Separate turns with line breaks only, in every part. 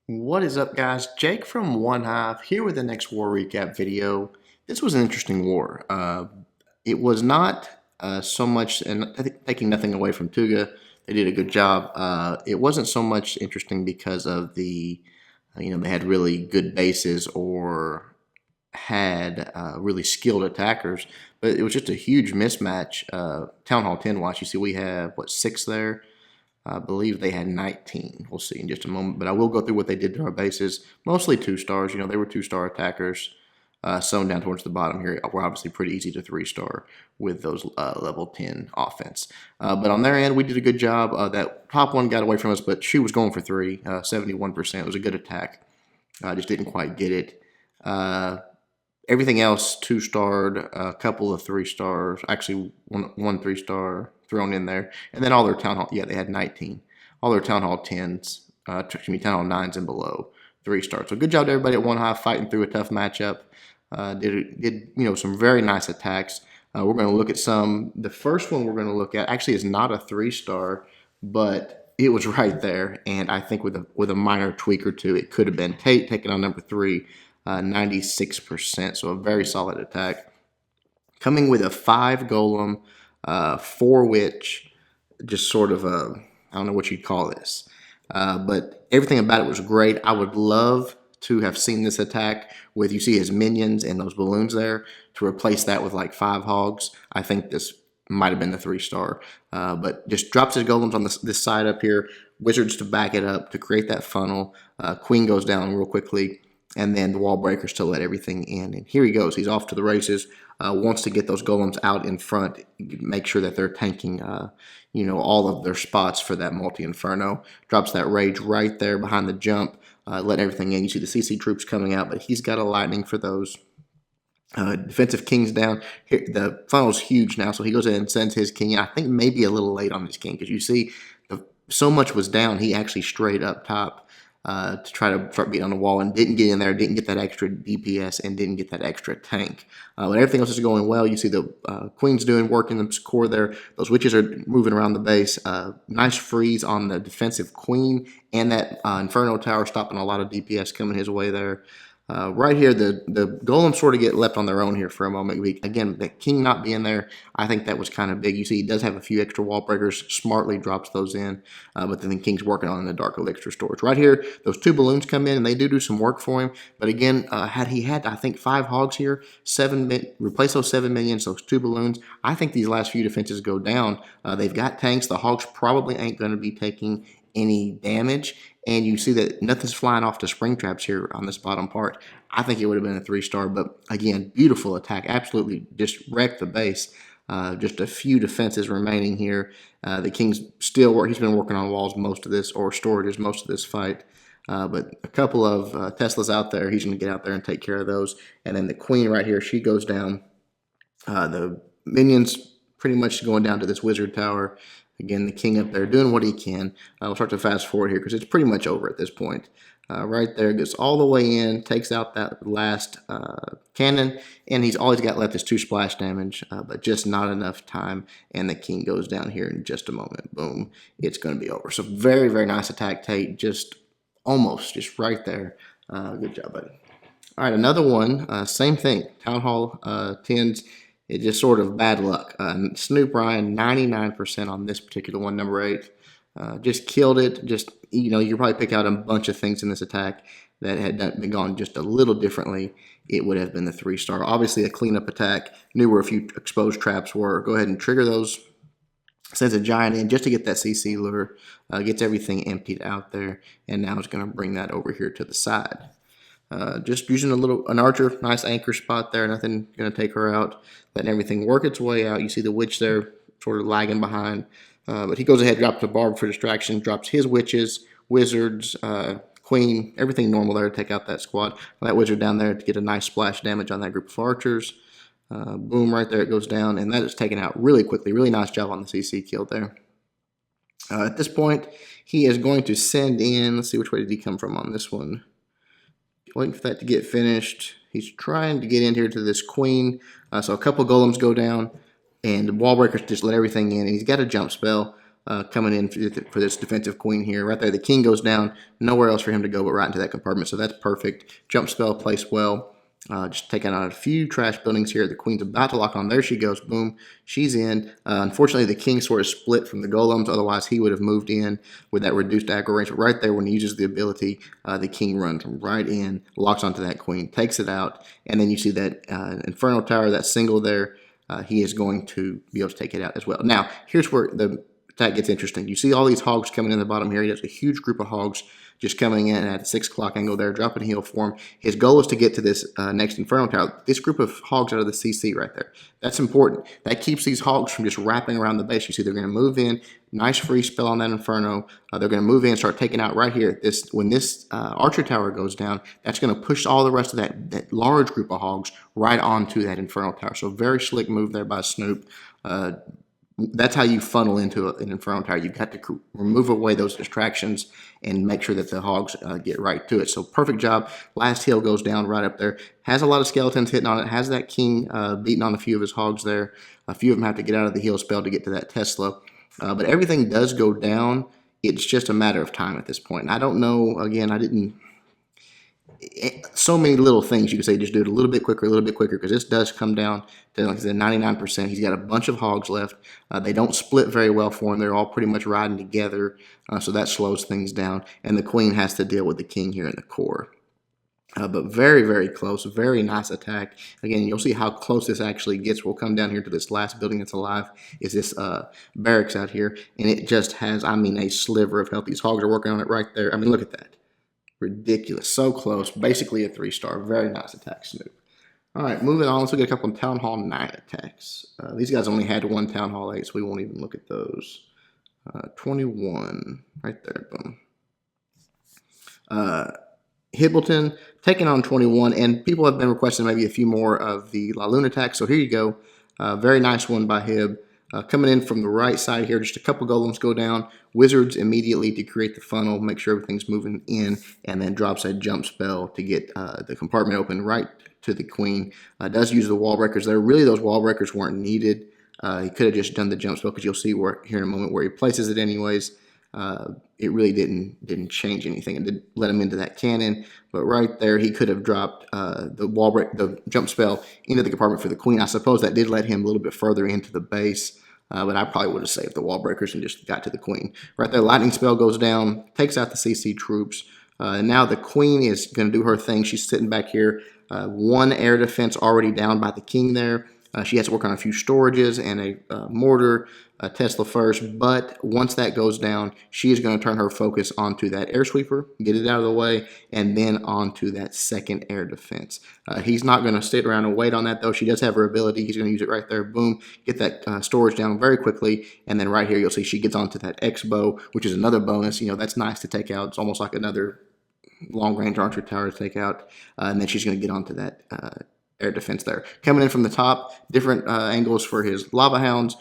What is up, guys? Jake from OneHive here with the next war recap video. This was an interesting war. It was not so much, and I think taking nothing away from Tuga, they did a good job. It wasn't so much interesting because of they had really good bases or had really skilled attackers, but it was just a huge mismatch. Town Hall 10 watch, you see we have, what, 6 there? I believe they had 19. We'll see in just a moment. But I will go through what they did to our bases. Mostly 2-stars. They were 2-star attackers. Sewn down towards the bottom here were obviously pretty easy to 3-star with those level 10 offense. But on their end, we did a good job. That top one got away from us, but she was going for 3, 71%. It was a good attack. Just didn't quite get it. Everything else 2-starred, a couple of 3-stars, actually one 3-star thrown in there, and then all their Town Hall, they had 19. All their Town Hall 10s, Town Hall 9s and below, 3-stars. So good job to everybody at OneHive fighting through a tough matchup. Did some very nice attacks. We're going to look at some. The first one we're going to look at actually is not a 3-star, but it was right there, and I think with a minor tweak or two, it could have been Tate taking on number 3. 96%, so a very solid attack. Coming with a 5 golem, 4 witch, just sort of I don't know what you'd call this, but everything about it was great. I would love to have seen this attack with, you see his minions and those balloons there, to replace that with like 5 hogs. I think this might have been the 3-star, but just drops his golems on this side up here, wizards to back it up to create that funnel. Queen goes down real quickly, and then the wall breakers to let everything in. And here he goes. He's off to the races. Wants to get those golems out in front, make sure that they're tanking, all of their spots for that multi-inferno. Drops that rage right there behind the jump, let everything in. You see the CC troops coming out, but he's got a lightning for those. Defensive king's down. Here, the funnel's huge now, so he goes in and sends his king. I think maybe a little late on his king, because you see so much was down, he actually strayed up top. To try to start beating on the wall, and didn't get in there, didn't get that extra DPS, and didn't get that extra tank. But everything else is going well. You see the Queen's doing work in the core there. Those witches are moving around the base. Nice freeze on the defensive Queen, and that Inferno Tower stopping a lot of DPS coming his way there. Right here, the golems sort of get left on their own here for a moment. Again, the king not being there, I think that was kind of big. You see, he does have a few extra wall breakers, smartly drops those in, but then the king's working on the dark elixir storage. Right here, those 2 balloons come in, and they do some work for him. But again, had he had, I think, 5 hogs here, replace those 7 minions, those 2 balloons, I think these last few defenses go down. They've got tanks. The hogs probably ain't going to be taking any damage, and you see that nothing's flying off the spring traps here on this bottom part. I think it would have been a 3-star, but again, beautiful attack. Absolutely just wrecked the base. Just a few defenses remaining here. The king's still he's been working on walls most of this, or storages most of this fight. But a couple of Teslas out there, he's going to get out there and take care of those. And then the queen right here, she goes down. The minions pretty much going down to this wizard tower. Again, the king up there doing what he can. We'll start to fast forward here because it's pretty much over at this point. Right there, gets all the way in, takes out that last cannon, and he's always got left is 2 splash damage, but just not enough time, and the king goes down here in just a moment. Boom, it's going to be over. So very, very nice attack, Tate, just right there. Good job, buddy. All right, another one, same thing, Town Hall 10s. It just sort of bad luck. Snoop Ryan, 99% on this particular one, number 8. Just killed it. Just, you could probably pick out a bunch of things in this attack that had been gone just a little differently. It would have been the 3-star. Obviously, a cleanup attack. Knew where a few exposed traps were. Go ahead and trigger those. Sends a giant in just to get that CC lure. Gets everything emptied out there. And now it's going to bring that over here to the side. Just using an archer, nice anchor spot there, nothing going to take her out, letting everything work its way out. You see the witch there sort of lagging behind, but he goes ahead, drops the barb for distraction, drops his witches, wizards, queen, everything normal there to take out that squad. That wizard down there to get a nice splash damage on that group of archers. Boom, right there it goes down, and that is taken out really quickly. Really nice job on the CC kill there. At this point, he is going to send in, let's see, which way did he come from on this one? Waiting for that to get finished. He's trying to get in here to this queen. So a couple golems go down, and the wall breakers just let everything in. And he's got a jump spell. coming in for this defensive queen here. Right there, the king goes down. Nowhere else for him to go but right into that compartment. So that's perfect. Jump spell placed well. Just taking out a few trash buildings here. The queen's about to lock on. There she goes. Boom. She's in. Unfortunately, the king sort of split from the golems. Otherwise, he would have moved in with that reduced aggro range. But right there, when he uses the ability, the king runs right in, locks onto that queen, takes it out. And then you see that Inferno Tower, that single there. He is going to be able to take it out as well. Now, here's where the attack gets interesting. You see all these hogs coming in the bottom here. He has a huge group of hogs just coming in at a 6 o'clock angle there, dropping heel for him. His goal is to get to this next Inferno Tower. This group of hogs out of the CC right there. That's important. That keeps these hogs from just wrapping around the base. You see they're going to move in. Nice free spell on that Inferno. They're going to move in and start taking out right here. When this Archer Tower goes down, that's going to push all the rest of that large group of hogs right onto that Inferno Tower. So very slick move there by Snoop. That's how you funnel into an Inferno Tower. You've got to remove away those distractions and make sure that the hogs get right to it. So perfect job. Last hill goes down right up there. Has a lot of skeletons hitting on it. Has that king beating on a few of his hogs there. A few of them have to get out of the heal spell to get to that Tesla. But everything does go down. It's just a matter of time at this point. And I don't know, again, I didn't... So many little things you can say, just do it a little bit quicker, because this does come down to, like I said, 99%. He's got a bunch of hogs left. They don't split very well for him. They're all pretty much riding together, so that slows things down. And the queen has to deal with the king here in the core. But very, very close. Very nice attack. Again, you'll see how close this actually gets. We'll come down here to this last building that's alive. Is this barracks out here. And it just has, I mean, a sliver of health. These hogs are working on it right there. I mean, look at that. Ridiculous. So close. Basically a 3-star. Very nice attack, Snoop. All right, moving on. Let's look at a couple of Town Hall 9 attacks. These guys only had one Town Hall 8, so we won't even look at those. 21. Right there. Boom. Hibbleton taking on 21, and people have been requesting maybe a few more of the La Luna attacks, so here you go. Very nice one by Hib. Coming in from the right side here, just a couple golems go down. Wizards immediately to create the funnel, make sure everything's moving in, and then drops a jump spell to get the compartment open right to the queen. Does use the wall breakers there. Really, those wall breakers weren't needed. He could have just done the jump spell, because you'll see here in a moment where he places it anyways. It really didn't change anything. It did let him into that cannon, but right there he could have dropped the jump spell into the compartment for the queen. I suppose that did let him a little bit further into the base, but I probably would have saved the wall breakers and just got to the queen. Right there, lightning spell goes down, takes out the CC troops. Now the queen is going to do her thing. She's sitting back here. One air defense already down by the king there. She has to work on a few storages and a mortar, a Tesla first, but once that goes down, she is going to turn her focus onto that air sweeper, get it out of the way, and then onto that second air defense. He's not going to sit around and wait on that, though. She does have her ability. He's going to use it right there. Boom, get that storage down very quickly, and then right here you'll see she gets onto that X-bow, which is another bonus. You know, that's nice to take out. It's almost like another long-range archer tower to take out, and then she's going to get onto that air defense there. Coming in from the top, different angles for his lava hounds.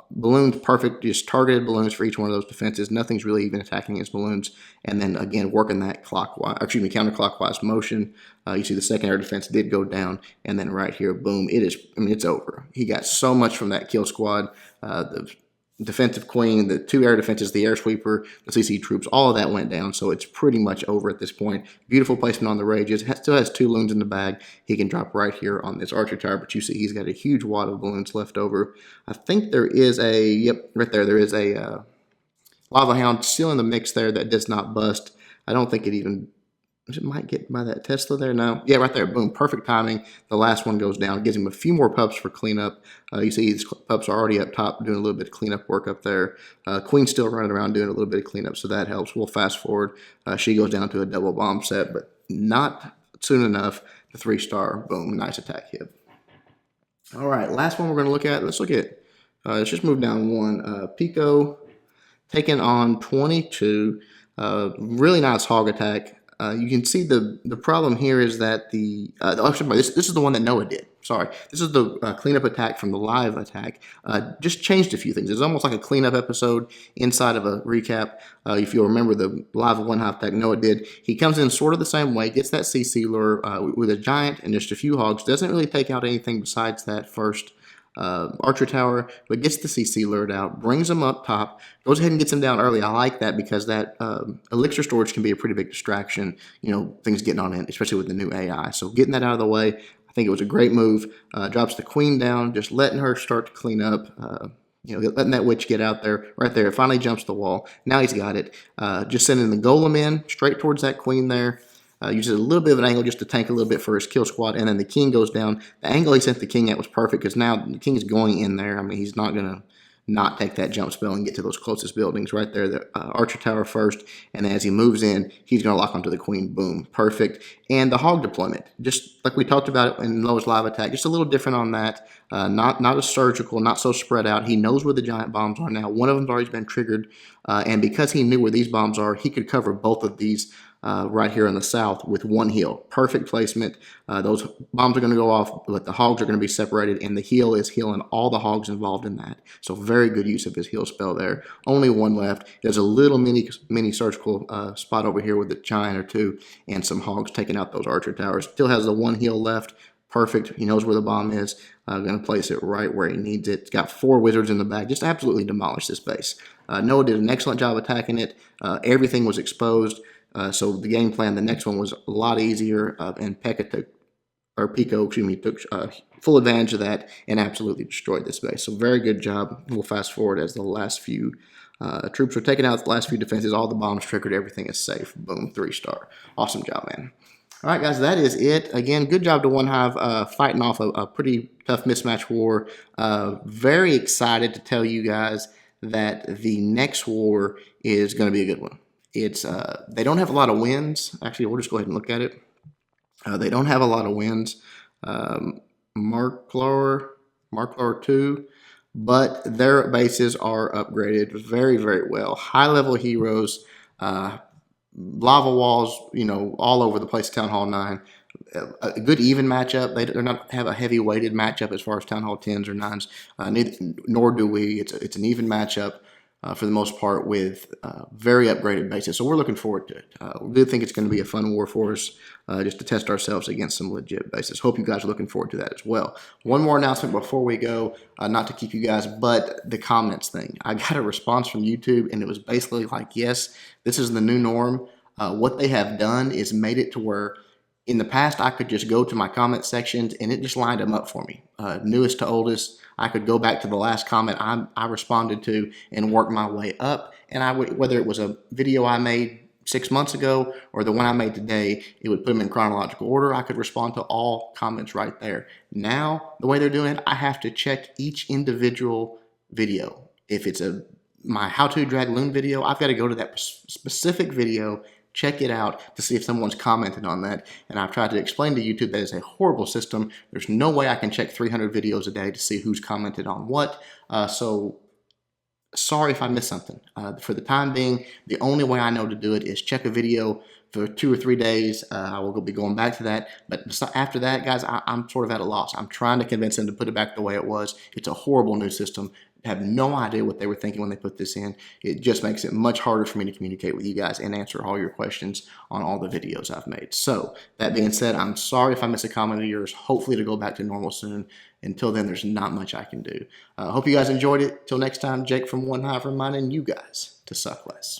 Balloons, perfect, just targeted balloons for each one of those defenses. Nothing's really even attacking his balloons. And then again, working that counterclockwise motion. You see the second air defense did go down. And then right here, boom, it's over. He got so much from that kill squad. The defensive queen, the 2 air defenses, the air sweeper, the CC troops, all of that went down, so it's pretty much over at this point. Beautiful placement on the rages. Still has 2 loons in the bag. He can drop right here on this archer tower, but you see he's got a huge wad of balloons left over. I think there is right there is a lava hound still in the mix there that does not bust. I don't think it might get by that Tesla there. No. Yeah, right there. Boom. Perfect timing. The last one goes down. Gives him a few more pups for cleanup. You see these pups are already up top doing a little bit of cleanup work up there. Queen's still running around doing a little bit of cleanup, so that helps. We'll fast forward. She goes down to a double bomb set, but not soon enough. The 3-star. Boom. Nice attack hit. All right. Last one we're going to look at. Let's just move down one. Pico taking on 22. Really nice hog attack. You can see the problem here is that this is the one that Noah did. Sorry, this is the cleanup attack from the live attack. Just changed a few things. It's almost like a cleanup episode inside of a recap. If you'll remember the live OneHive attack Noah did, he comes in sort of the same way, gets that CC lure with a giant and just a few hogs. Doesn't really take out anything besides that first archer tower, but gets the CC lured out, brings them up top, goes ahead and gets them down early. I like that because that elixir storage can be a pretty big distraction, things getting on it, especially with the new AI. So getting that out of the way, I think it was a great move. Drops the queen down, just letting her start to clean up. Letting that witch get out there. Right there, it finally jumps the wall. Now he's got it. Just sending the golem in, straight towards that queen there. Uses a little bit of an angle just to tank a little bit for his kill squad, and then the king goes down. The angle he sent the king at was perfect because now the king is going in there. I mean, he's not going to not take that jump spell and get to those closest buildings right there. The archer tower first, and then as he moves in, he's going to lock onto the queen. Boom, perfect. And the hog deployment, just like we talked about in Noah's live attack, just a little different on that. Not as surgical, not so spread out. He knows where the giant bombs are now. One of them's already been triggered, and because he knew where these bombs are, he could cover both of these right here in the south with one heal. Perfect placement. Those bombs are going to go off, but the hogs are going to be separated, and the heal is healing all the hogs involved in that. So very good use of his heal spell there. Only one left. There's a little mini surgical spot over here with a giant or two and some hogs taking out those archer towers. Still has the one heal left. Perfect. He knows where the bomb is. Going to place it right where he needs it. It's got 4 wizards in the back. Just absolutely demolished this base. Noah did an excellent job attacking it. Everything was exposed. So the game plan, the next one was a lot easier, and Pico took full advantage of that and absolutely destroyed this base. So very good job. We'll fast forward as the last few troops were taken out, the last few defenses, all the bombs triggered, everything is safe. Boom, 3-star. Awesome job, man. All right, guys, that is it. Again, good job to OneHive fighting off a pretty tough mismatch war. Very excited to tell you guys that the next war is going to be a good one. It's they don't have a lot of wins. Actually, we'll just go ahead and look at it. They don't have a lot of wins. Marklar 2, but their bases are upgraded very, very well. High-level heroes, lava walls, all over the place. Town Hall 9, a good even matchup. They do not have a heavy weighted matchup as far as Town Hall 10s or 9s. Nor do we. It's an even matchup. For the most part, with very upgraded bases. So we're looking forward to it. We do think it's going to be a fun war for us, just to test ourselves against some legit bases. Hope you guys are looking forward to that as well. One more announcement before we go, not to keep you guys, but the comments thing. I got a response from YouTube, and it was basically like, yes, this is the new norm. What they have done is made it to where in the past, I could just go to my comment sections and it just lined them up for me. Newest to oldest, I could go back to the last comment I responded to and work my way up. And whether it was a video I made 6 months ago or the one I made today, it would put them in chronological order. I could respond to all comments right there. Now, the way they're doing it, I have to check each individual video. If it's my how to drag loon video, I've got to go to that specific video, check it out to see if someone's commented on that. And I've tried to explain to YouTube that is a horrible system. There's no way I can check 300 videos a day to see who's commented on what. So sorry if I missed something. For the time being, the only way I know to do it is check a video for 2 or 3 days. I will be going back to that. But after that, guys, I'm sort of at a loss. I'm trying to convince them to put it back the way it was. It's a horrible new system. I have no idea what they were thinking when they put this in. It just makes it much harder for me to communicate with you guys and answer all your questions on all the videos I've made. So that being said, I'm sorry if I miss a comment of yours. Hopefully to go back to normal soon. Until then, there's not much I can do. Hope you guys enjoyed it. Till next time, Jake from OneHive reminding you guys to suck less.